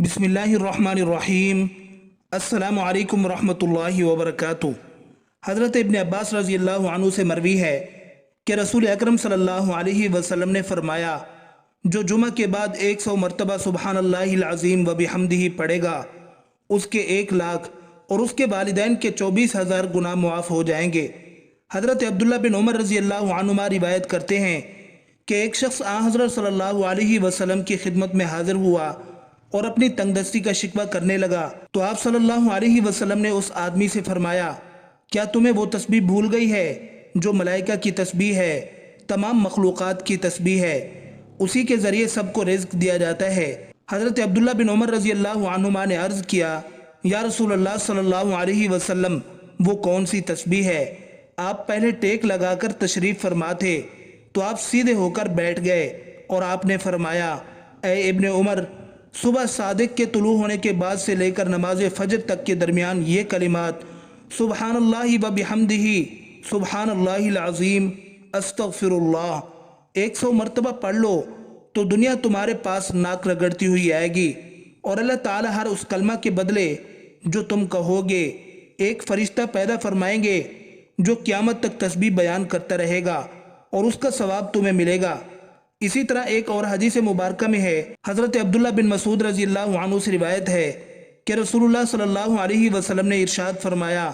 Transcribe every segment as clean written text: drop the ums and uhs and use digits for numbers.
बिस्मिल्लाहिर्रहमानिर्रहीम। अस्सलामु अलैकुम रहमतुल्लाहि व बरकातुहू। हज़रत इब्न अब्बास रज़ी अल्लाह अन्हु से मरवी है कि रसूल अकरम सल्लल्लाहु अलैहि वसल्लम ने फरमाया, जो जुमा के बाद 100 मरतबा सुबहानल्लाहिल अज़ीम व बिहम्दिही पढ़ेगा, उसके 1 लाख और उसके वालिदैन के 24,000 गुनाह मुआफ़ हो जाएंगे। हज़रत अब्दुल्ला बिन उमर रज़ी अल्लाह अन्हुमा रिवायत करते हैं कि एक शख्स हज़रत सल्लल्लाहु अलैहि वसल्लम की खिदमत में हाजिर हुआ और अपनी तंगदस्ती का शिकवा करने लगा, तो आप सल्लल्लाहु अलैहि वसल्लम ने उस आदमी से फरमाया, क्या तुम्हें वो तस्बीह भूल गई है जो मलाइका की तस्बीह है, तमाम मखलूक़ात की तस्बीह है, उसी के ज़रिए सबको रिज़्क दिया जाता है। हज़रत अब्दुल्ला बिन उमर रज़ी अल्लाह अन्हुमा ने अर्ज़ किया, या रसूल अल्लाह सल्लल्लाहु अलैहि वसल्लम, वो कौन सी तस्बीह है? आप पहले टेक लगाकर तशरीफ़ फरमा थे तो आप सीधे होकर बैठ गए और आपने फरमाया, ए इब्ने उमर, सुबह सादिक के तुलू होने के बाद से लेकर नमाज फजर तक के दरमियान ये कलिमात सुबहानल्लाहि व बिहम्दिही सुबहानल्लाहिल अज़ीम अस्तगफिरुल्लाह 100 मरतबा पढ़ लो तो दुनिया तुम्हारे पास नाक रगड़ती हुई आएगी और अल्लाह ताला हर उस कलमा के बदले जो तुम कहोगे एक फरिश्ता पैदा फरमाएंगे जो क़यामत तक तस्बीह बयान करता रहेगा और उसका सवाब तुम्हें मिलेगा। इसी तरह एक और हदीस मुबारक में है, हज़रत अब्दुल्ला बिन मसूद रज़ी अल्लाह अन्हु से रिवायत है कि रसूलुल्लाह सल्लल्लाहु अलैहि वसल्लम ने इरशाद फरमाया,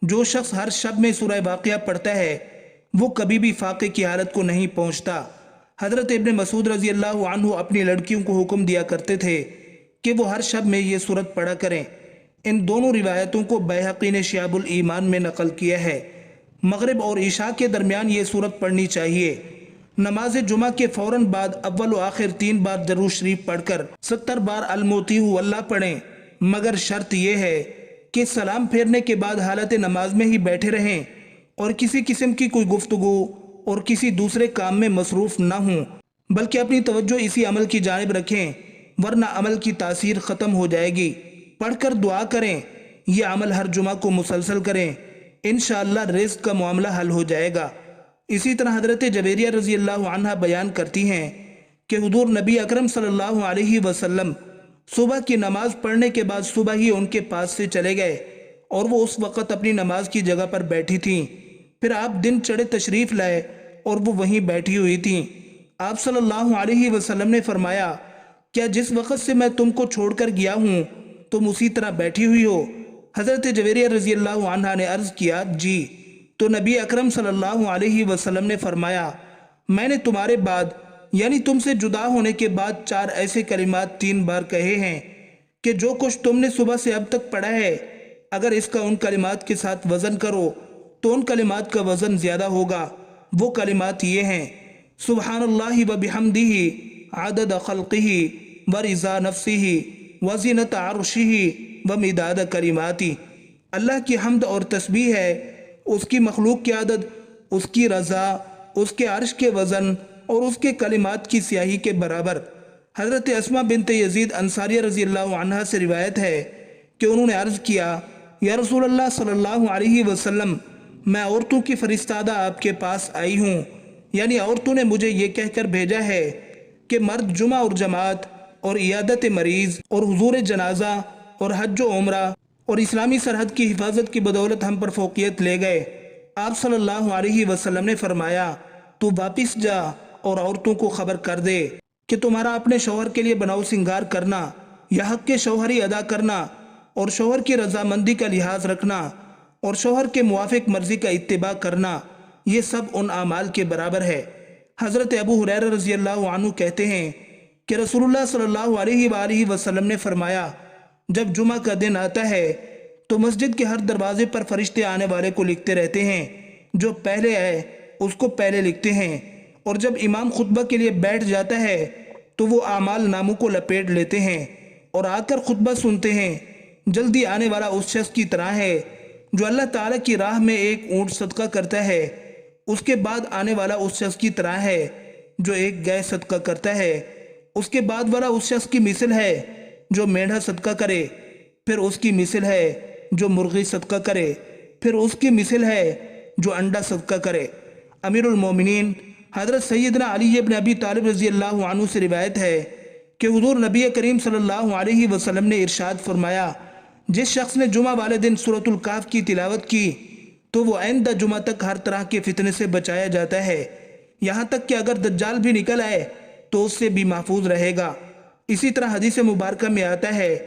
जो शख्स हर शब में सूरह वाक़िया पढ़ता है वो कभी भी फाक़े की हालत को नहीं पहुँचता। हज़रत इब्न मसूद रज़ी अल्लाह अन्हु अपनी लड़कियों को हुक्म दिया करते थे कि वो हर शब में ये सूरत पढ़ा करें। इन दोनों रिवायतों को बैहक़ी ने शियाबुल ईमान में नकल किया है। मगरिब और इशा के दरमियान ये सूरत पढ़नी चाहिए। नमाज जुमा के फ़ौरन बाद अव्वल व आखिर 3 बार दरूद शरीफ पढ़कर 70 बार अलमोतीहु अल्लाह पढ़ें, मगर शर्त यह है कि सलाम फेरने के बाद हालत नमाज में ही बैठे रहें और किसी किस्म की कोई गुफ्तगू और किसी दूसरे काम में मसरूफ़ न हों, बल्कि अपनी तवज्जो इसी अमल की जानिब रखें, वरना अमल की तासीर ख़त्म हो जाएगी। पढ़कर दुआ करें, यह अमल हर जुमा को मुसलसल करें, इंशाअल्लाह रिज़्क़ का मामला हल हो जाएगा। इसी तरह हज़रत जवेरिया रज़ी अल्लाह अन्हा बयान करती हैं कि हुज़ूर नबी अकरम सल्लल्लाहु अलैहि वसल्लम सुबह की नमाज पढ़ने के बाद सुबह ही उनके पास से चले गए और वो उस वक़्त अपनी नमाज की जगह पर बैठी थीं। फिर आप दिन चढ़े तशरीफ़ लाए और वो वहीं बैठी हुई थीं। आप सल्लल्लाहु अलैहि वसल्लम ने फरमाया, क्या जिस वक़्त से मैं तुमको छोड़कर गया हूँ तुम उसी तरह बैठी हुई हो? हज़रत जवेरिया रज़ी अल्लाह अन्हा ने अर्ज़ किया, जी। तो नबी अकरम सल्लल्लाहु अलैहि वसल्लम ने फरमाया, मैंने तुम्हारे बाद यानी तुमसे जुदा होने के बाद 4 ऐसे कलिमात 3 बार कहे हैं कि जो कुछ तुमने सुबह से अब तक पढ़ा है, अगर इसका उन कलिमात के साथ वज़न करो तो उन कलिमात का वज़न ज़्यादा होगा। वो कलिमात ये हैं, सुबहानल्लाहि व बिहम्दिही आदद खल्क़िही व रिज़ा नफ्सिही व ज़ीनत अर्शिही व मिदाद कलिमाती। अल्लाह की हम्द और तस्बीह है उसकी मखलूक की आदत, उसकी रज़ा, उसके अर्श के वज़न और उसके कलिमात की स्याही के बराबर। हज़रत अस्मा बिनत यज़ीद अंसारिया रज़ी अल्लाह अन्हा से रिवायत है कि उन्होंने अर्ज़ किया, या रसूल अल्लाह सल्लल्लाहु अलैहि वसल्लम, मैं औरतों की फ़रिश्तादा आपके पास आई हूँ, यानी औरतों ने मुझे ये कहकर भेजा है कि मर्द जुमा और जमात और इयादत मरीज़ और हुज़ूर जनाजा और हज व उम्रा और इस्लामी सरहद की हिफाजत की बदौलत हम पर फ़ौक़ियत ले गए। आप सल्लल्लाहु अलैहि वसल्लम ने फरमाया, तू वापिस जा और औरतों को खबर कर दे कि तुम्हारा अपने शौहर के लिए बनाओ सिंगार करना या हक़ के शौहरी अदा करना और शौहर की रजामंदी का लिहाज रखना और शौहर के मुवाफ़िक मर्ज़ी का इत्तिबा करना, ये सब उन आमाल के बराबर है। हज़रत अबू हुरैरा रज़ी अल्लाह अन्हु कहते हैं कि रसूलुल्लाह सल्लल्लाहु अलैहि वसल्लम ने फरमाया, जब जुमा का दिन आता है तो मस्जिद के हर दरवाजे पर फरिश्ते आने वाले को लिखते रहते हैं, जो पहले आए उसको पहले लिखते हैं, और जब इमाम खुतबा के लिए बैठ जाता है तो वो आमाल नामों को लपेट लेते हैं और आकर खुतबा सुनते हैं। जल्दी आने वाला उस शख्स की तरह है जो अल्लाह ताला की राह में एक ऊँट सदका करता है, उसके बाद आने वाला उस शख्स की तरह है जो एक गाय सदका करता है, उसके बाद वाला उस शख्स की मिसल है जो मेंढा सदका करे, फिर उसकी मिसल है जो मुर्गी सदका करे, फिर उसकी मिसल है जो अंडा सदका करे। अमीरुल मोमिनीन हज़रत सैयदना अली इब्न अबी तालिब रज़ी अल्लाह अन्हु से रिवायत है کہ حضور نبی کریم صلی اللہ علیہ وسلم نے ارشاد فرمایا، جس شخص نے جمعہ والے دن سورۃ الکہف کی تلاوت کی تو وہ آئندہ جمعہ تک ہر طرح کے فتنے سے بچایا جاتا ہے، یہاں تک کہ اگر دجال بھی نکل آئے تو اس سے بھی محفوظ رہے گا۔ اسی طرح حدیث مبارکہ میں آتا ہے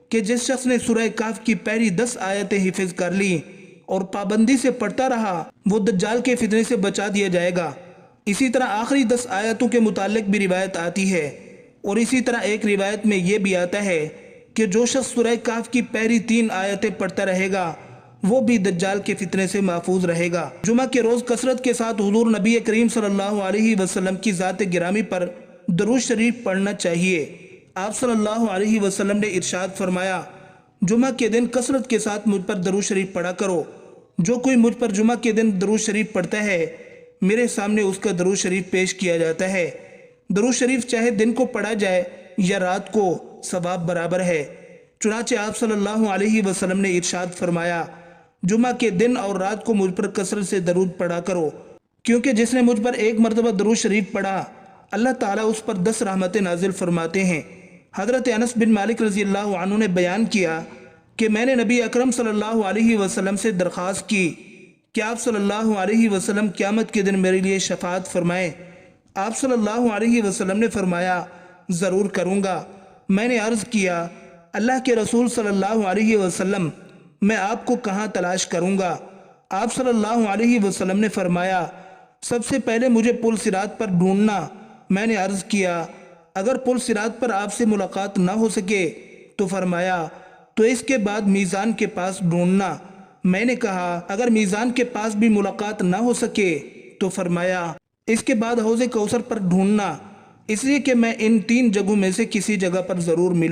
کہ جس شخص نے سورہ کہف کی پہلی 10 آیتیں حفظ کر لی اور پابندی سے پڑھتا رہا وہ دجال کے فتنے سے بچا دیا جائے گا۔ اسی طرح آخری 10 آیتوں کے متعلق بھی روایت آتی ہے، اور اسی طرح ایک روایت میں یہ بھی آتا ہے کہ جو شخص سورہ کہف کی پہلی 3 آیتیں پڑھتا رہے گا وہ بھی دجال کے فتنے سے محفوظ رہے گا۔ جمعہ کے روز کثرت کے ساتھ حضور نبی کریم صلی اللہ علیہ وسلم کی ذات گرامی پر درود شریف پڑھنا چاہیے۔ آپ صلی اللہ علیہ وسلم نے ارشاد فرمایا، جمعہ کے دن کثرت کے ساتھ مجھ پر درود شریف پڑھا کرو۔ جو کوئی مجھ پر جمعہ کے دن درود شریف پڑھتا ہے میرے سامنے اس کا درود شریف پیش کیا جاتا ہے۔ درود شریف چاہے دن کو پڑھا جائے یا رات کو، ثواب برابر ہے۔ چنانچہ آپ صلی اللہ علیہ وسلم نے ارشاد فرمایا، جمعہ کے دن اور رات کو مجھ پر کثرت سے درود پڑھا کرو، کیونکہ جس نے مجھ پر ایک مرتبہ درود شریف پڑھا اللہ تعالیٰ اس پر 10 رحمتیں نازل فرماتے ہیں۔ حضرت انس بن مالک رضی اللہ عنہ نے بیان کیا کہ میں نے نبی اکرم صلی اللہ علیہ وسلم سے درخواست کی کہ آپ صلی اللہ علیہ وسلم قیامت کے دن میرے لیے شفاعت فرمائیں۔ آپ صلی اللہ علیہ وسلم نے فرمایا، ضرور کروں گا۔ میں نے عرض کیا، اللہ کے رسول صلی اللہ علیہ وسلم میں آپ کو کہاں تلاش کروں گا؟ آپ صلی اللہ علیہ وسلم نے فرمایا، سب سے پہلے مجھے پل صراط پر ڈھونڈنا۔ میں نے عرض کیا، اگر پل صراط پر آپ سے ملاقات نہ ہو سکے تو فرمایا تو اس کے بعد میزان کے پاس ڈھونڈنا۔ میں نے کہا، اگر میزان کے پاس بھی ملاقات نہ ہو سکے تو فرمایا اس کے بعد حوض کوثر پر ڈھونڈنا، اس لیے کہ میں ان 3 جگہوں میں سے کسی جگہ پر ضرور ملوں۔